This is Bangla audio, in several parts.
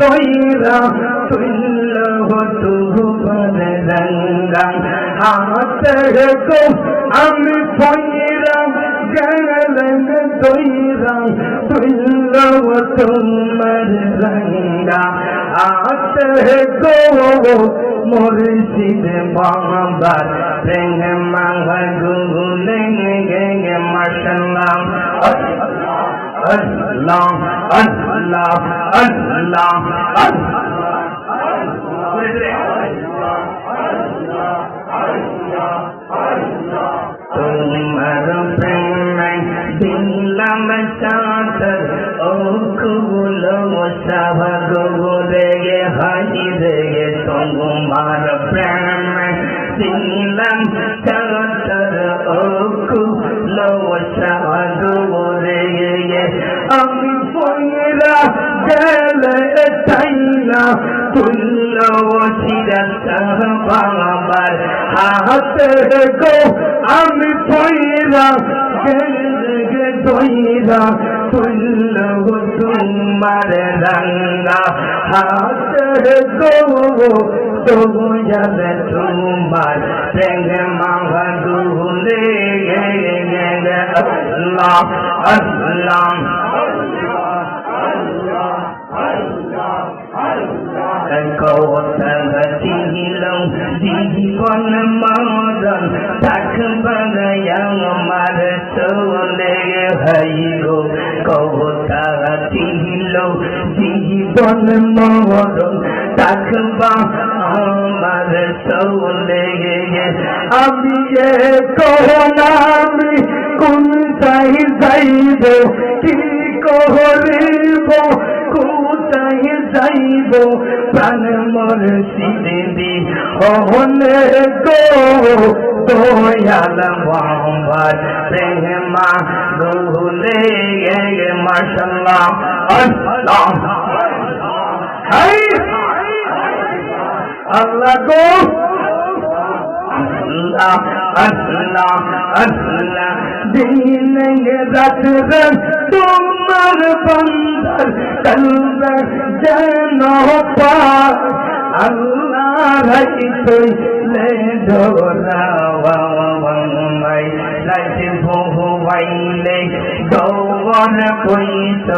তৈরা তুল্লা তুবার রঙ্গা হাতে কো আমি পয়রা গেলেন তৈরা তুল্লা তুমার রঙ্গা হাতে কো মুর্শিদ বাবার প্রেম মাগুলে গে মাশাআল্লাহ আল্লাহ আল্লাহ আল্লাহ তোমার প্রেমে দিলাম চাঁদর ও কুল সাভাগ রে হাই রে তোমার প্রেমে দিলাম চাঁদর ও কুল সাভাগ রে আমি পয়রা গেলে তাইলা তুল্লা সিরাত বাবার হাতে গো আমি পয়রা গেলে তৈরা তুল্লা তোমার রঙ্গা হাতে গো তোমার তোমার প্রেম মাগুলে আল্লাহ আল্লাহ কৌতহতিলং জীবন মরণ থাকবার আমার চলে হইগো কৌতহতিলং জীবন মরণ থাকবা আমার চলে আমি আমি কোন চাই যাইব কি করিব কোথায় যাইব প্রাণ মুর্শিদি হলে গো দয়াল বাবার প্রেমা গুলে মাশাআল্লাহ আল্লাহ আল্লাহ গো আল্লাহ আল্লাহ আল্লাহ দিন রাত তোমার বন্দর কলবে যেন পার আল্লাহ রাই তুইলে ধরাওয়াই লাইতে ভুয়াইলে গৌর কইত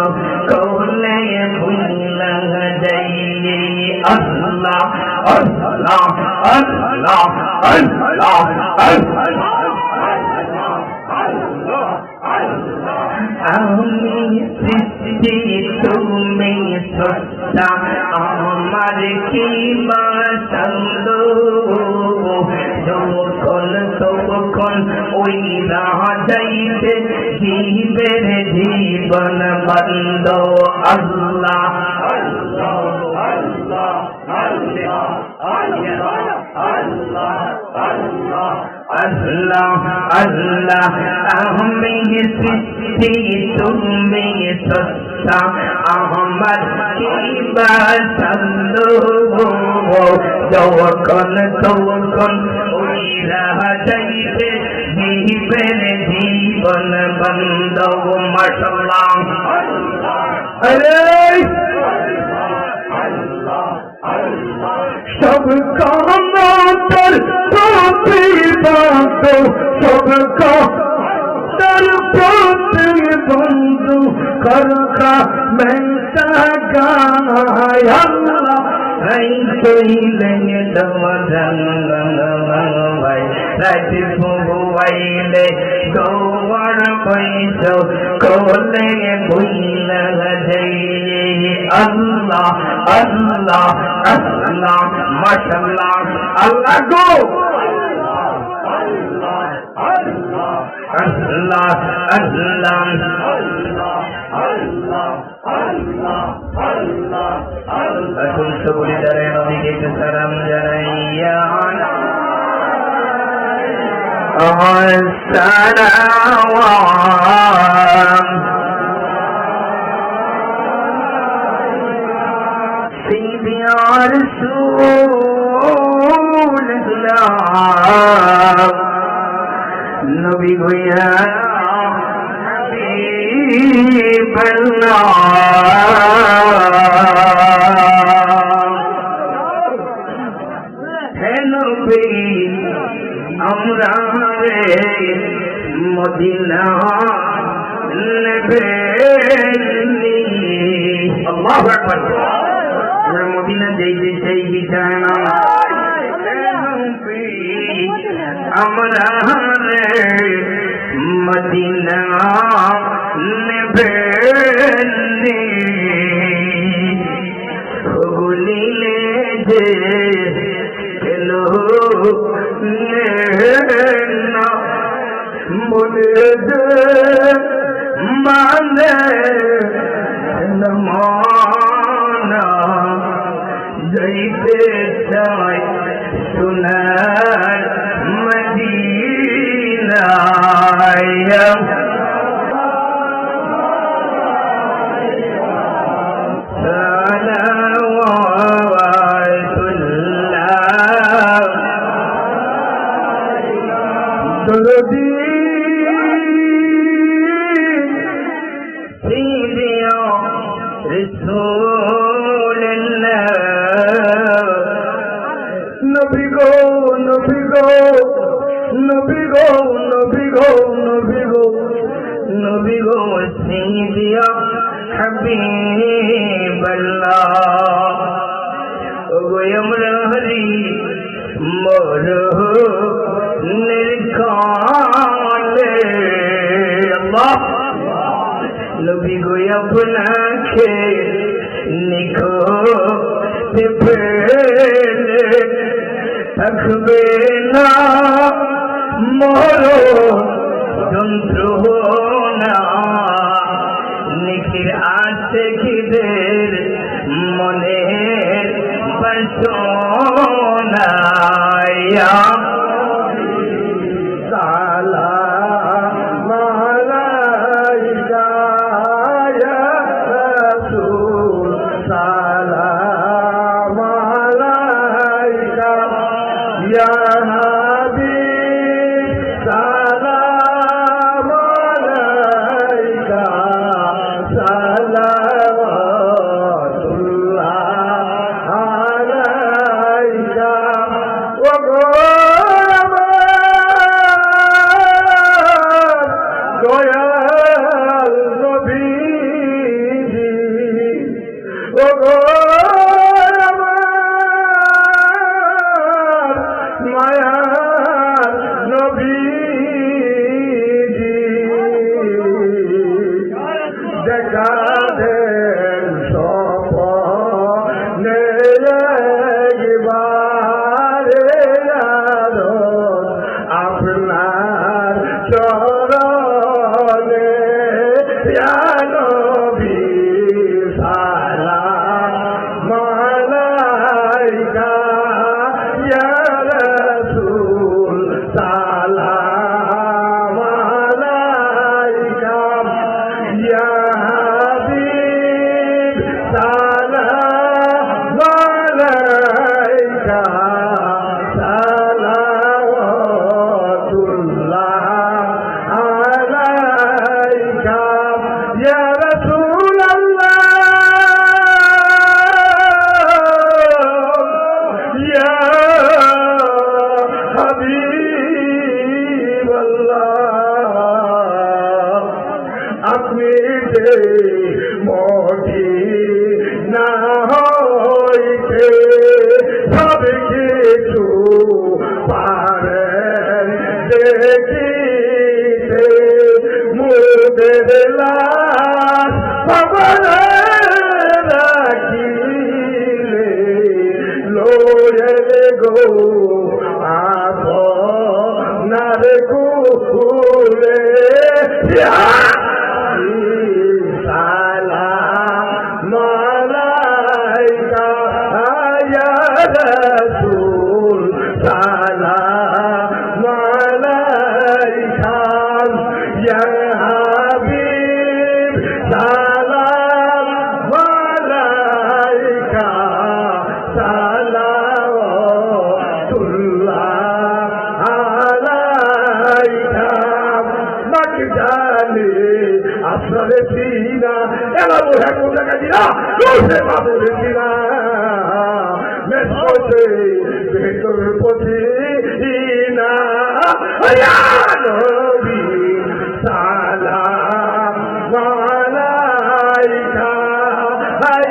কৌলে ভুলা যাই আল্লাহ আল্লাহ আল্লাহ আল্লাহ আল্লাহ আমি সৃষ্টি তুমি সত্তা আমার কি বাসন্দ যখন তখন ওই রাজাইতে জীবের জীবন বন্ধ আল্লাহ আল্লাহ আল্লাহ আল্লাহ আল্লাহ আল্লাহ আল্লাহ আল্লাহ আমি সৃষ্টি তুমি সত্তা আমার কি বাসন্দ যখন তখন ওই রাজাইতে জীবের জীবন বন্ধ মাশাআল্লাহ আরে সব কামতর প্রতিবাদ সব কামতর প্রতিবন্ধু করকা মেটা গায় আল্লাহ রাই তৈলে দমরঙ্গাই রাতি ভুয়াইলে গৌর পয়স কোলে ভুইলা যাই আল্লাহ আল্লাহ আল্লাহ মাশাআল্লাহ আল্লাহ গো আল্লাহ আল্লাহ আল্লাহ আল্লাহ আল্লাহ আল্লাহ আল্লাহ আল্লাহ কোন সবুরি দারে নবীকে সালাম জানাইয়া আসসালাম سيدي يا رسول الله نبي يا حبيب الله আল্লাহু আকবার আমরা মদিনা যাইতে চাই বিছানা আমরা মদিনা নেবে ভুলিলে যে চলো না মনে যে মানে মানা যাইতে চাই সোনার মদিনায় আপনাকে নিখো থাকবে না মর যন্ত্রণা নিখির আছে খিদের মনের বাসনা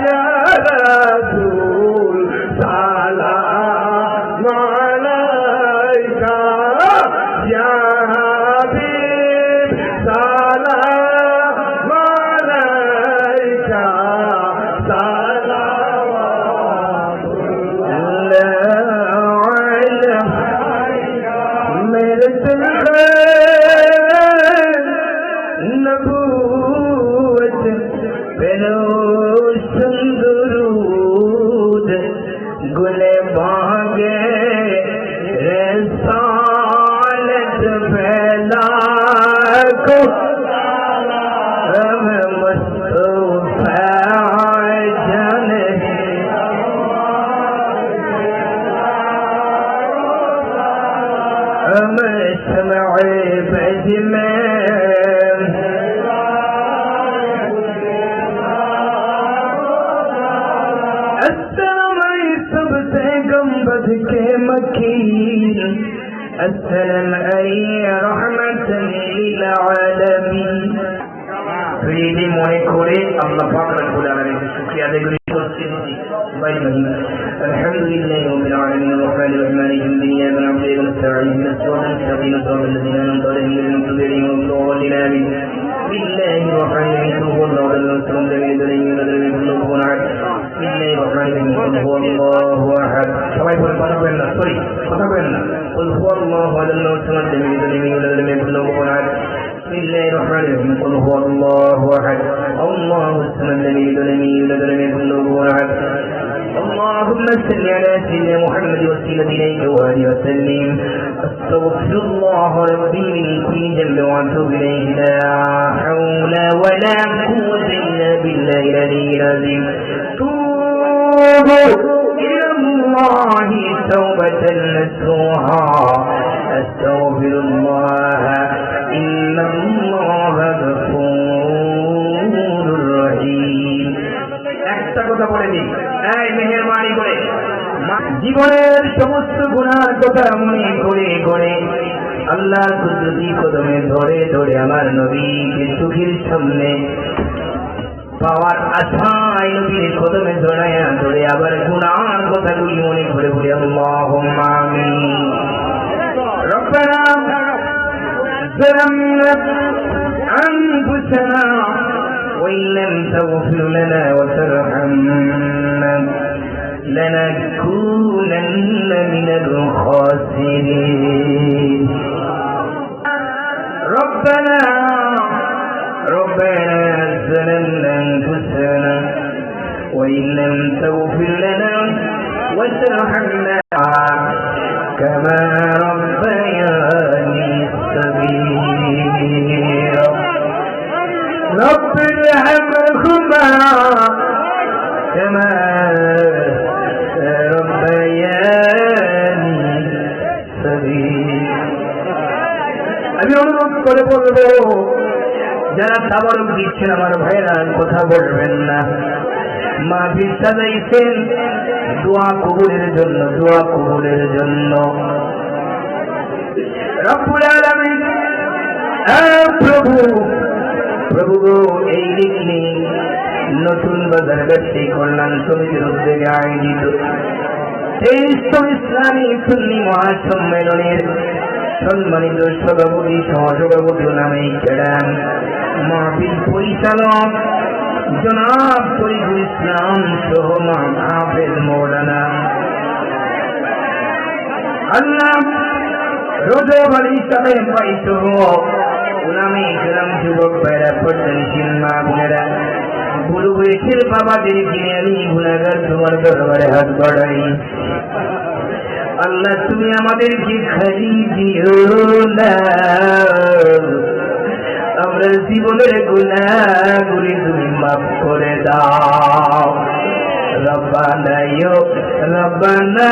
या रसूल सलाम अलैका या हबीब सलाम अलैका मेरे दिल नबूवत पेरोशन दुरूद गुले बागे रसालत फैला को मुस्तफा जाने शमए फैज में सबसे गंबद के मकीन अस्सलाम रहमतन लिल आलमीन प्रीति মনে করে আল্লাহ পাক রব্বুল আলামিনের শুকরিয়া আদায় করছি الحمد لله رب العالمين الرحمن الرحيم مالك يوم الدين اياك نعبد واياك نستعين اهدنا الصراط المستقيم صراط الذين انعمت عليهم غير المغضوب عليهم ولا الضالين آمين بالله الرحمن الرحيم هو الله احد الله الصمد لم يلد ولم يولد ولم يكن له كفوا احد بالله الرحمن الرحيم هو الله احد সবাই বলে কথা বলেন না সরি কথা বলেন না قل هو الله احد الله الصمد لم يلد ولم يولد ولم يكن له كفوا احد بسم الله الرحمن الرحيم قل هو الله احد الله الصمد لم يلد ولم يولد ولم يكن له كفوا احد اللهم صل على سيدنا محمد وسيلة إليك وآله وسلم أستغفر الله ربي من كل ذنب وأتوب إليه لا حول ولا قوة إلا بالله العلي العظيم توبوا إلى الله توبة نصوحا أستغفر الله إن الله غفور رحيم একটা কথা বলে দিই এই মেহেরবানি করে জীবনের সমস্ত গুনার কথা মনে করে করে আল্লাহর কুদরতি কদমে ধরে ধরে আমার নবীকে চোখের সামনে পাওয়ার আশায় নবীর কদমে ধরায়া ধরে আবার গুনার কথাগুলি মনে করে করে আল্লাহুম্মা আমিন রব্বানা ظلمنا أنفسنا وإن لم تغفر لنا وترحمنا لنكونن من الخاسرين ربنا ظلمنا أنفسنا وإن لم تغفر لنا وترحمنا كما ربياني صغيرا رب ارحمهما كما ربياني صغيرا আমি অনুরোধ করে বলবো যারা তাবারক দিচ্ছেন আমার ভাইরা কথা বলবেন না মাহফিল সাজাইছেন দোয়া কবুলের জন্য রব্বুল আলামিন প্রভু এই দিনে নতুন বাজার ব্যবসায়ী কল্যাণ সমিতির উদ্যোগে আয়োজিত 23তম ইসলামী সুন্নি মহাসম্মেলনের সম্মানিত সভাপতি সহসভাপতি নামে কেরাম মাহফিল পরিচালক জনাব তরিকুল ইসলাম সহ হাফেজ মৌলানা আল্লাহ রজব আলী সাহেব ভাই সহ উলামে কেরাম যুবক ভাইরা পর্যন্ত মা বোনেরা গুরু বয়সের বাবাদের কিনে আমি গুনাহগার তোমার দরবারে হাত বাড়াই আল্লাহ তুমি আমাদেরকে খালি দিও না আমরা জীবনের গুনাহগুলি তুমি মাফ করে দাও রব্বানা ইয়ো রব্বানা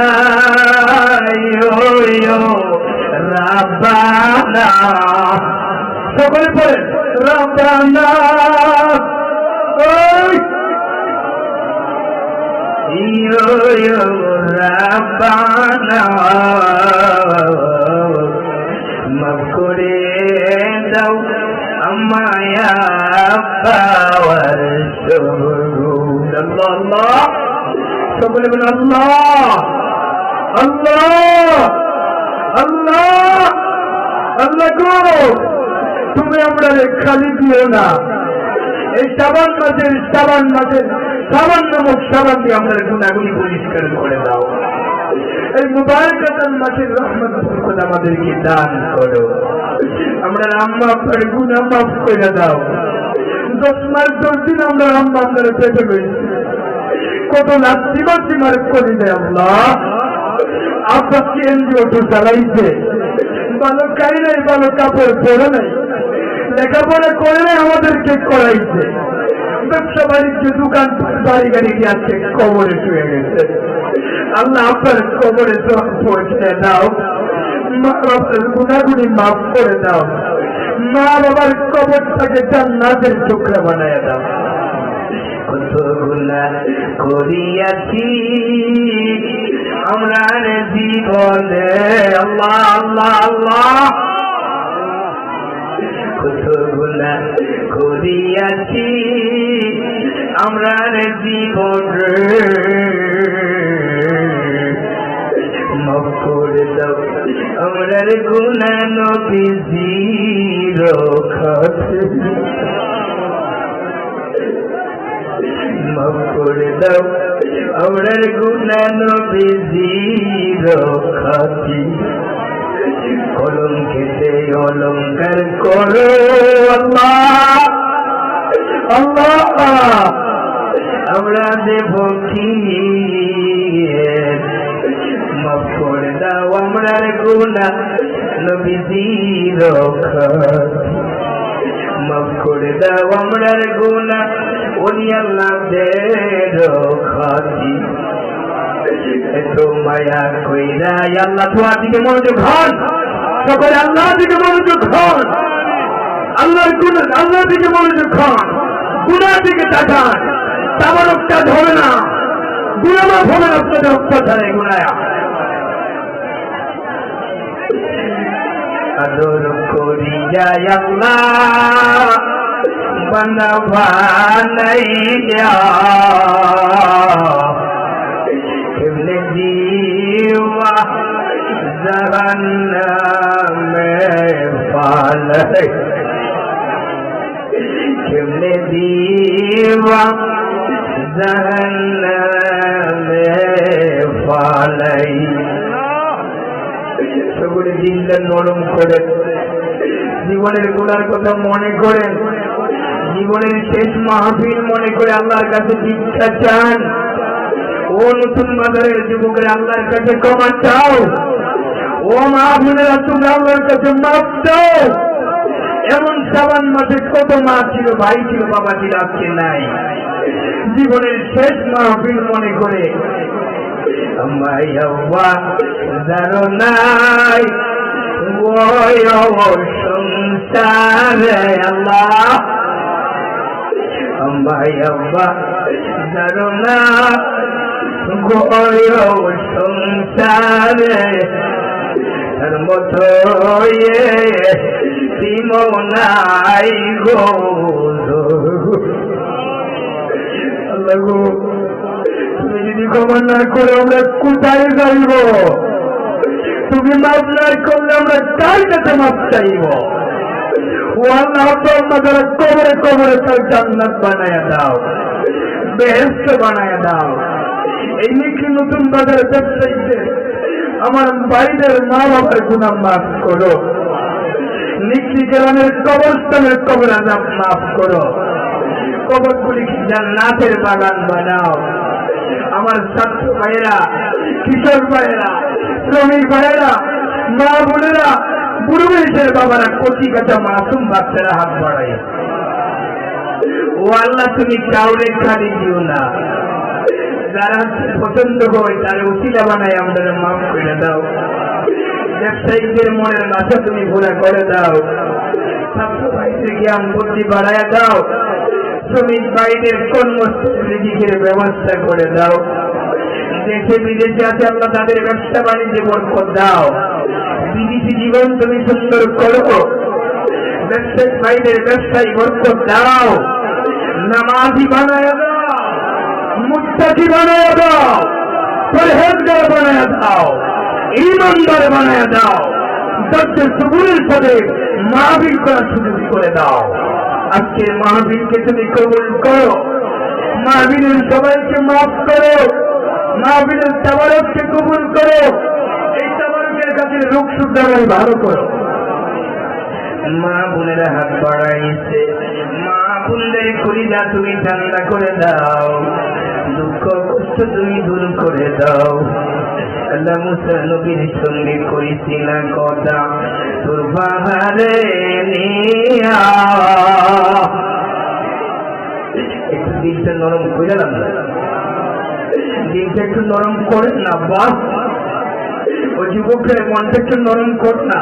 সকলে পড়েন রব্বানা রব্বানা মাফ করে দাও আমায় পাওয়ার আল্লাহ আল্লাহ, সকলে বলেন আল্লাহ আল্লাহ আল্লাহ। আল্লাহ গো, তুমি আমরা খালি দিও না, এই সাবান মাসের সাবান নামক সাবান দিয়ে আমরা গুণাগুলি পরিষ্কার করে দাও। এই মুবারক মাসের রহমত বরকত আমাদেরকে দান করো। আমরা আম্মা আব্বার গুনাহ মাফ করে দাও। 10 মাস 10 দিন আমরা আম্মা আব্বার পেটে রয়েছি, কত লাস্তি মার করে দেয় আল্লাহ। আব্বা কেন্দ্র অটো চালাইছে, ভালো খাই নাই, ভালো কাপড় পরে নাই, লেখাপড়া করে নাই, আমাদেরকে করাইছে। ব্যবসা বাণিজ্য দোকান বাড়ি গাড়ি আছে, কবরে শুয়ে গেছে। আল্লাহ আপনার কবরে পৌঁছে দাও, মা বাবার গুণাগুলি মাফ করে দাও, মা বাবার কবরটাকে জান্নাতের টুকরা বানায় দাও। কত গুনাহ করিয়াছি আমরা জীবনে, আল্লাহ আল্লাহ আল্লাহ, কত গুনাহ করিয়াছি আমরা জীবনে, মাফ করে দাও আমরার গুনাহ নবীজির খাতিরে, মাফ করে দাও আমরার গুনাহ নবীজির খাতিরে। কলঙ্কেতে অলঙ্কার করো আল্লাহ আল্লাহ, আমরা দেব কি, মাফ করে দাও আমরার গুনাহ নবীজির খাতিরে, মাফ করে দাও আমরার গুনাহ ওলি আল্লাহদের খাতিরে। এত মায়া কইরা আল্লাহ তোমার দিকে মনোযোগ হন, সকলে আল্লাহ দিকে মনোযোগ হন, আল্লাহর গুনাহ আল্লাহ দিকে মনোযোগ হন, গুনাহ দিকে তাকান। তাবারকটা ধরে না, গুনাহ মাফ হবে না আপনাদের অত্যাচারে গুনাহ। আদর করিয়া আল্লাহ বানাইয়া কেমনে জীবা জাহান্নামে ফালাই, কেমনে জীবা জাহান্নামে ফালাই। সকলে দিলটা নরম করে জীবনের গুনার কথা মনে করেন, জীবনের শেষ মাহফিল মনে করে আল্লাহর কাছে ভিক্ষা চান। ও নতুন বাজারের যুবকেরা আল্লাহর কাছে ক্ষমা চাও, ও মা বোনেরা তোমরা আল্লাহর কাছে মাফ চাও। এমন সাবান মাসে কত মা ছিল, ভাই ছিল, বাবা ছিল, আজকে নাই। জীবনের শেষ মাহফিল মনে করে আমায় আল্লাহ জানো নাই ওই সংসারে, আল্লাহ আমায় আল্লাহ জানো না ওই সংসারে, তার মতো নাই গো আল্লাহ গো। তুমি যদি ক্ষমা না করে আমরা কোথায় যাইব? তুমি মাফ না করলে আমরা কার কাছে মাফ চাইব? ও আল্লাহ যারা কবরে কবরে তার জান্নাত বানায়া দাও, বেহেশত বানায়া দাও। এই নিখি নতুন বাজার ব্যবসায়ীদের আমার ভাইদের মা বাবার গুনাহ মাফ করো, নিখি গ্রামের কবরস্থানের কবর আযাব মাফ করো, কবরগুলি জান্নাতের বাগান বানাও। আমার ছাত্র ভাইয়েরা, কিশোর ভাইয়েরা, শ্রমিক ভাইয়েরা, মা বোনেরা, বুড়ো বয়সের বাবারা, কচি কাঁচা মাসুম বাচ্চারা হাত বাড়াই। ও আল্লাহ তুমি কাউরে খালি দিও না, যারা পছন্দ হয় তার উসিলা বানাই আমাদের মাফ করে দাও। ব্যবসায়ীদের মনের বাসা তুমি ঘোরা করে দাও, ছাত্র ভাইদের জ্ঞান বুদ্ধি বাড়ায় দাও, শ্রমিক ভাইদের কর্মস্থলের ব্যবস্থা করে দাও। দেশে বিদেশে আছে আল্লাহ তাদের ব্যবসা বাণিজ্যে বরকত দাও, বিদেশি জীবন তুমি সুন্দর করো, ব্যবসায়িক ভাইদের ব্যবসায় বরকত দাও, নামাজি বানায় দাও, মুত্তাকি বানায় দাও, পরহেজগার বানায় দাও, ঈমানদার বানায় দাও, দর্শে সবুরের সাথে মাহফিল করার সুযোগ করে দাও। আজকের মাহফিলকে তুমি কবুল করো, মাহফিলের সবাইকে মাফ করো, মাহফিলের তাবারককে কবুল করো, এই তাবারকের কাছে রোগ শুদ্ধাগার ভালো করো। মা বোনেরা হাত বাড়াইছে, মা বোনদের কলিজা তুমি ঠান্ডা করে দাও, দুঃখ কষ্ট তুমি দূর করে দাও। আল্লাহ মুসা নবীর সঙ্গে কইছি না কথা, তোর পাহাড়ে নিয়া একটু দিলটা নরম করে না, দিলটা একটু নরম করেন না বাস, ওই যুবকের মনটা একটু নরম কর না।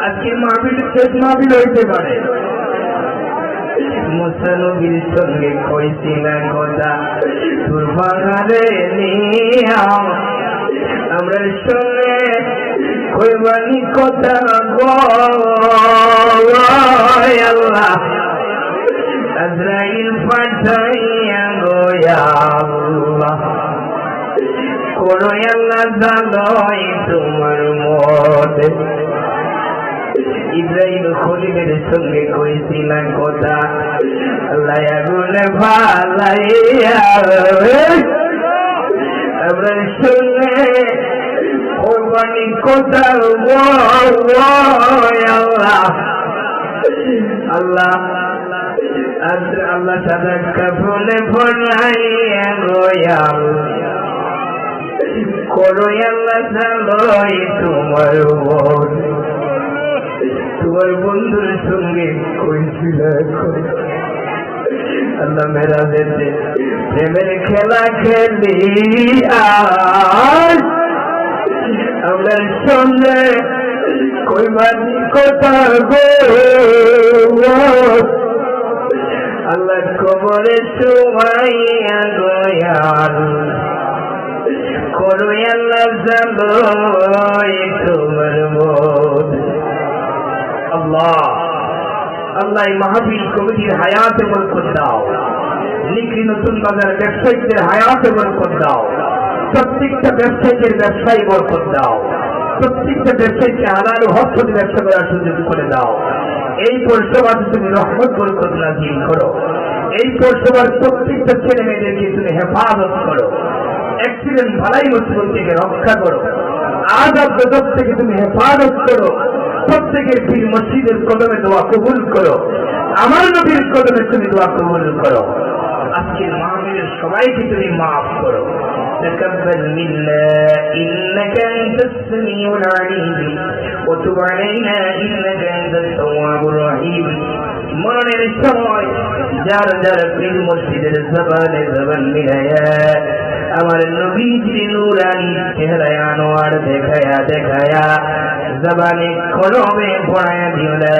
আজকে মাহফিল শেষ মাহফিল হইতে পারে। মুসা নবীর সঙ্গে কইছি না কথা, তোর পাহাড়ে নিয়া আমরা সঙ্গে কইবানি কথা গো আল্লাহ, আজরাইল পাঠাইয়া গো আল্লাহ, করো আল্লাহ জানাই তোমার মতে। ইব্রাহিম খলিলের সঙ্গে কইছিল কথা, আল্লাহ আগুনে ভালাইয়া আমরা সঙ্গে কোরবানি কথা আল্লাহ আল্লাহ আল্লাহ সাদা কাফনে ভরাইয়া গোয়াল করো আল্লাহ জানাই তোমার মতে। তোমার বন্ধুর সঙ্গে কইছিল আল্লাহ মেরা যেতে প্রেমের খেলা খেলি আমরা সঙ্গে কইবানি কথা গো আল্লাহ কবরে সুমাইয়া গোয়াল করো আল্লাহ জানাই তোমার মতে। আল্লাহ আল্লাহ মাহফিল কমিটির হায়াতে বরকত দাও, নিকরি নতুন বাজার ব্যবসায়ীদের হায়াতে বরকত দাও, প্রত্যেকটা ব্যবসায়ীদের ব্যবসায়ী বরকত দাও, প্রত্যেকটা ব্যবসায়ীকে হালাল হক ব্যবসা করার সুযোগ করে দাও। এই পৌরসভাতে তুমি রহমত বরকত নাযিল করো, এই পৌরসভার প্রত্যেকটা ছেলে মেয়েদেরকে তুমি হেফাজত করো, অ্যাক্সিডেন্ট ভালাই মুসিবত থেকে রক্ষা করো, আযাব গজব থেকে তুমি হেফাজত করো। প্রত্যেকের পীর মসজিদের কদমে দোয়া কবুল করো, আমার নবীর কদমে তুমি দোয়া কবুল করো। আজকের মাহফিলের সবাইকে তুমি মাফ করো। تقبل منا إنك أنت السميع العليم وتب علينا إنك أنت التواب الرحيم। মরণের সময় যার যার পীর মসজিদের জবানে জবান মিলায়া আমার নবীজির নূরানি চেহারায় আনোয়ার দেখায়া দেখায়া জবানে কলমে পড়ায়া দিও না।